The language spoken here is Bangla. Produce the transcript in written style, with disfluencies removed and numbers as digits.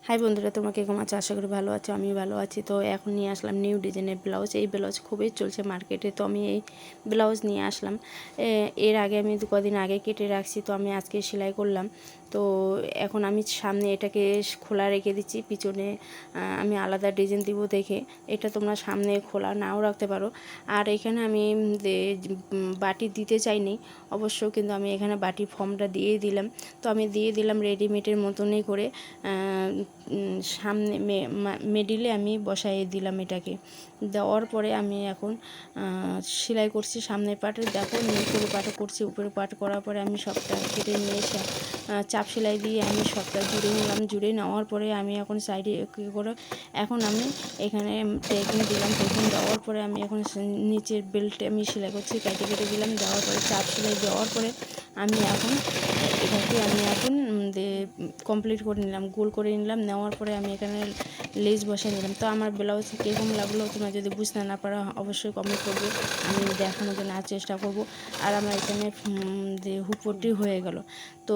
হাই বন্ধুরা, তোমরা কেমন আছো? আশা করি ভালো আছো। আমি ভালো আছি। তো এখন নিয়ে আসলাম নিউ ডিজাইনের ব্লাউজ। এই ব্লাউজ খুবই চলছে মার্কেটে, তো আমি এই ব্লাউজ নিয়ে আসলাম। এর আগে আমি কদিন আগে কেটে রাখছি, তো আমি আজকে সেলাই করলাম। তো এখন আমি সামনে এটাকে খোলা রেখে দিচ্ছি, পিছনে আমি আলাদা ডিজাইন দিব দেখে। এটা তোমরা সামনে খোলা নাও রাখতে পারো। আর এখানে আমি বাটি দিতে চাইনি অবশ্য, কিন্তু আমি এখানে বাটি ফর্মটা দিয়েই দিলাম। তো আমি দিয়ে দিলাম রেডিমেডের মতনই করে, সামনে মিডিলে আমি বসাই দিলাম। এটাকে দেওয়ার পরে আমি এখন সেলাই করছি সামনের পাটে। দেখো নিচের পাটে করছি, উপরে পাট করার পরে আমি সবটা কেটে নিয়ে এসে চাপ সেলাই দিয়ে আমি সবটা জুড়ে নিলাম। জুড়ে নেওয়ার পরে আমি এখন সাইডে করে এখন আমি এখানে টেকিং দিলাম। টেকিং দেওয়ার পরে আমি এখন নিচের বেল্টে আমি সেলাই করছি, কেটে কেটে দিলাম। দেওয়ার পরে চাপ সেলাই দেওয়ার পরে আমি এখন এটাকে কমপ্লিট করে নিলাম, গোল করে নিলাম। নেওয়ার পরে আমি এখানে লেস বসিয়ে নিলাম। তো আমার ব্লাউজ কীরকম লাগলো তোমরা যদি বুঝতে না পারো অবশ্যই কমেন্ট করবে, আমি দেখানোর জন্য চেষ্টা করব। আর আমার এখানে হুপটি হয়ে গেল। তো